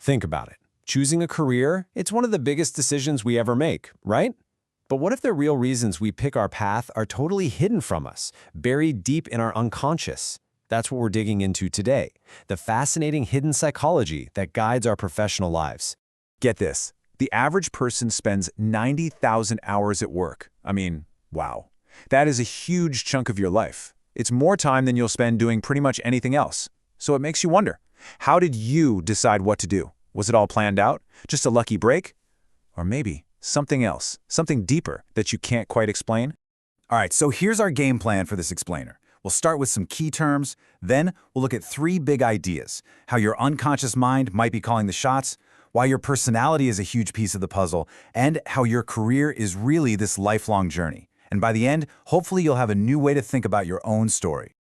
Think about it. Choosing a career, it's one of the biggest decisions we ever make, right? But what if the real reasons we pick our path are totally hidden from us, buried deep in our unconscious? That's what we're digging into today, the fascinating hidden psychology that guides our professional lives. Get this, the average person spends 90,000 hours at work. I mean, wow. That is a huge chunk of your life. It's more time than you'll spend doing pretty much anything else. So it makes you wonder, how did you decide what to do? Was it all planned out? Just a lucky break? Or maybe something else, something deeper that you can't quite explain? All right, so here's our game plan for this explainer. We'll start with some key terms, then we'll look at 3 big ideas: how your unconscious mind might be calling the shots, why your personality is a huge piece of the puzzle, and how your career is really this lifelong journey. And by the end, hopefully you'll have a new way to think about your own story.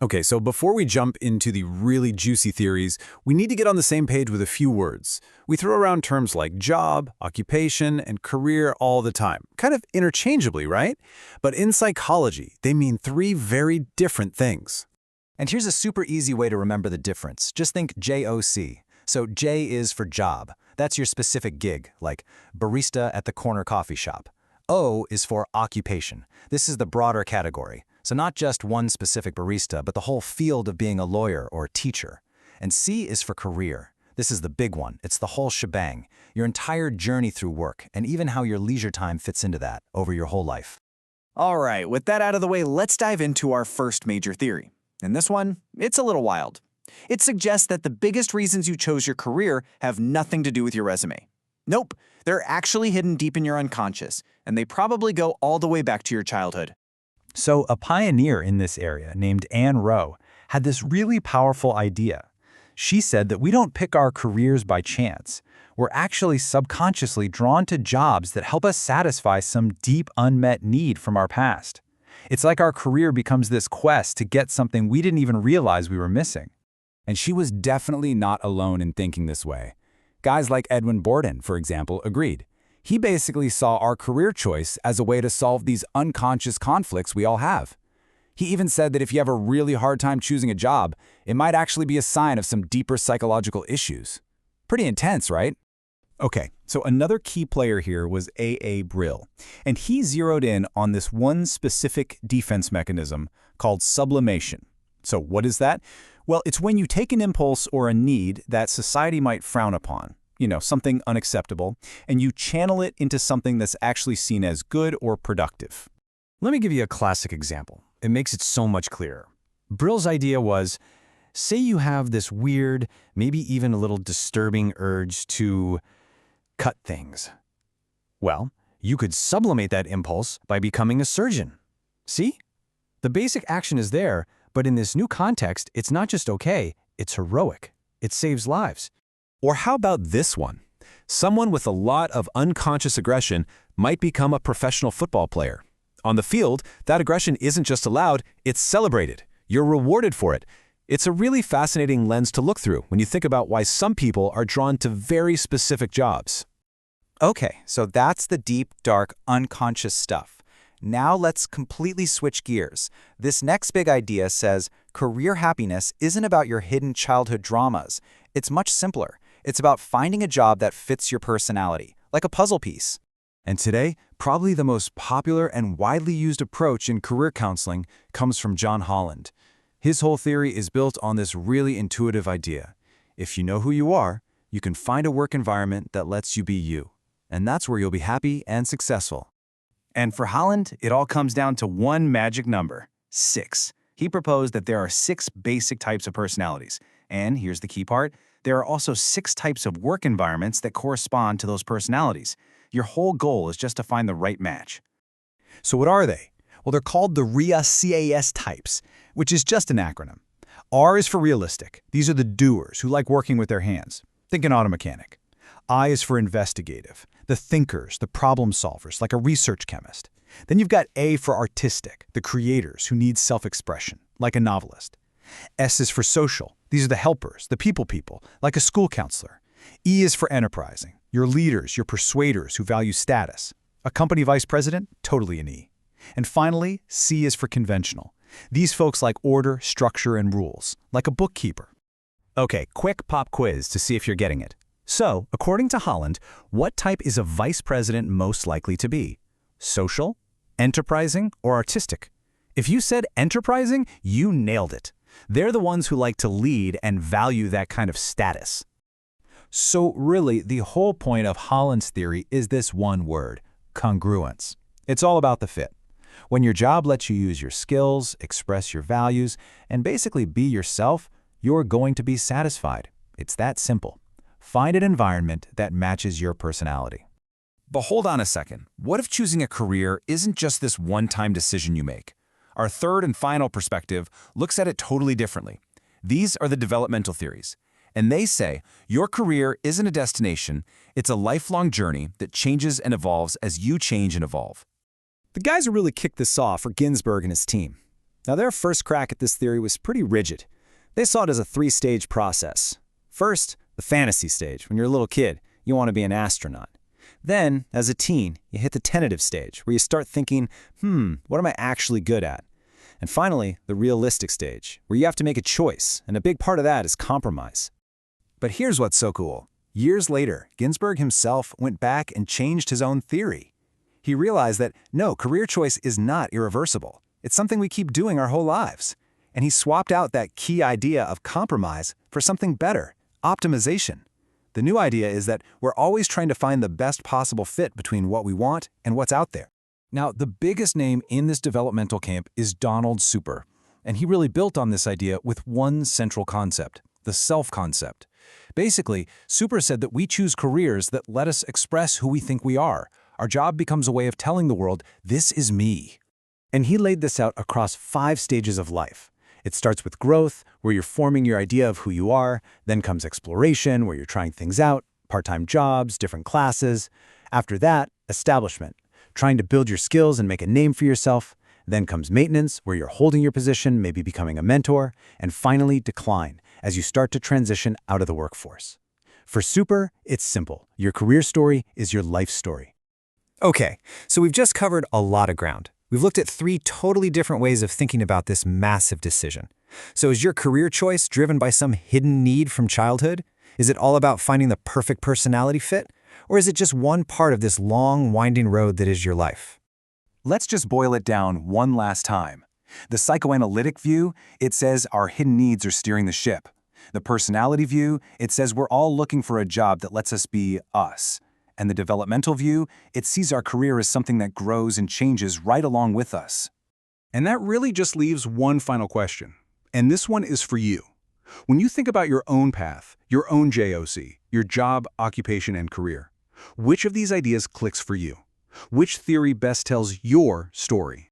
Okay, so before we jump into the really juicy theories, we need to get on the same page with a few words. We throw around terms like job, occupation, and career all the time, kind of interchangeably, right? But in psychology, they mean 3 very different things. And here's a super easy way to remember the difference. Just think JOC. So J is for job. That's your specific gig, like barista at the corner coffee shop. O is for occupation. This is the broader category. So not just one specific barista, but the whole field of being a lawyer or a teacher. And C is for career. This is the big one. It's the whole shebang, your entire journey through work, and even how your leisure time fits into that over your whole life. All right, with that out of the way, let's dive into our first major theory. And this one, it's a little wild. It suggests that the biggest reasons you chose your career have nothing to do with your resume. Nope, they're actually hidden deep in your unconscious, and they probably go all the way back to your childhood. So a pioneer in this area named Anne Roe had this really powerful idea. She said that we don't pick our careers by chance. We're actually subconsciously drawn to jobs that help us satisfy some deep unmet need from our past. It's like our career becomes this quest to get something we didn't even realize we were missing. And she was definitely not alone in thinking this way. Guys like Edwin Bordon, for example, agreed. He basically saw our career choice as a way to solve these unconscious conflicts we all have. He even said that if you have a really hard time choosing a job, it might actually be a sign of some deeper psychological issues. Pretty intense, right? Okay, so another key player here was A.A. Brill, and he zeroed in on this one specific defense mechanism called sublimation. So what is that? Well, it's when you take an impulse or a need that society might frown upon, something unacceptable, and you channel it into something that's actually seen as good or productive. Let me give you a classic example. It makes it so much clearer. Brill's idea was, say you have this weird, maybe even a little disturbing urge to cut things. Well, you could sublimate that impulse by becoming a surgeon. See? The basic action is there, but in this new context, it's not just okay, it's heroic. It saves lives. Or how about this one? Someone with a lot of unconscious aggression might become a professional football player. On the field, that aggression isn't just allowed, it's celebrated. You're rewarded for it. It's a really fascinating lens to look through when you think about why some people are drawn to very specific jobs. Okay, so that's the deep, dark, unconscious stuff. Now let's completely switch gears. This next big idea says career happiness isn't about your hidden childhood dramas. It's much simpler. It's about finding a job that fits your personality, like a puzzle piece. And today, probably the most popular and widely used approach in career counseling comes from John Holland. His whole theory is built on this really intuitive idea. If you know who you are, you can find a work environment that lets you be you. And that's where you'll be happy and successful. And for Holland, it all comes down to one magic number, 6. He proposed that there are 6 basic types of personalities. And here's the key part, there are also 6 types of work environments that correspond to those personalities. Your whole goal is just to find the right match. So what are they? Well, they're called the RIA-CAS types, which is just an acronym. R is for realistic. These are the doers who like working with their hands. Think an auto mechanic. I is for investigative, the thinkers, the problem solvers, like a research chemist. Then you've got A for artistic, the creators who need self-expression, like a novelist. S is for social. These are the helpers, the people, like a school counselor. E is for enterprising, your leaders, your persuaders who value status. A company vice president, totally an E. And finally, C is for conventional. These folks like order, structure, and rules, like a bookkeeper. Okay, quick pop quiz to see if you're getting it. So, according to Holland, what type is a vice president most likely to be? Social, enterprising, or artistic? If you said enterprising, you nailed it. They're the ones who like to lead and value that kind of status. So really, the whole point of Holland's theory is this one word, congruence. It's all about the fit. When your job lets you use your skills, express your values, and basically be yourself, you're going to be satisfied. It's that simple. Find an environment that matches your personality. But hold on a second. What if choosing a career isn't just this one-time decision you make? Our third and final perspective looks at it totally differently. These are the developmental theories. And they say your career isn't a destination, it's a lifelong journey that changes and evolves as you change and evolve. The guys who really kicked this off were Ginsberg and his team. Now, their first crack at this theory was pretty rigid. They saw it as a three-stage process. First, the fantasy stage. When you're a little kid, you want to be an astronaut. Then, as a teen, you hit the tentative stage, where you start thinking, what am I actually good at? And finally, the realistic stage, where you have to make a choice, and a big part of that is compromise. But here's what's so cool. Years later, Ginsberg himself went back and changed his own theory. He realized that, no, career choice is not irreversible. It's something we keep doing our whole lives. And he swapped out that key idea of compromise for something better, optimization. The new idea is that we're always trying to find the best possible fit between what we want and what's out there. Now, the biggest name in this developmental camp is Donald Super, and he really built on this idea with one central concept, the self concept. Basically, Super said that we choose careers that let us express who we think we are. Our job becomes a way of telling the world, this is me. And he laid this out across 5 stages of life. It starts with growth, where you're forming your idea of who you are. Then comes exploration, where you're trying things out, part-time jobs, different classes. After that, establishment, trying to build your skills and make a name for yourself. Then comes maintenance, where you're holding your position, maybe becoming a mentor. And finally, decline, as you start to transition out of the workforce. For Super, it's simple. Your career story is your life story. Okay, so we've just covered a lot of ground. We've looked at 3 totally different ways of thinking about this massive decision. So is your career choice driven by some hidden need from childhood? Is it all about finding the perfect personality fit? Or is it just one part of this long, winding road that is your life? Let's just boil it down one last time. The psychoanalytic view, it says our hidden needs are steering the ship. The personality view, it says we're all looking for a job that lets us be us. And the developmental view, it sees our career as something that grows and changes right along with us. And that really just leaves one final question. And this one is for you. When you think about your own path, your own JOC, your job, occupation, and career, which of these ideas clicks for you? Which theory best tells your story?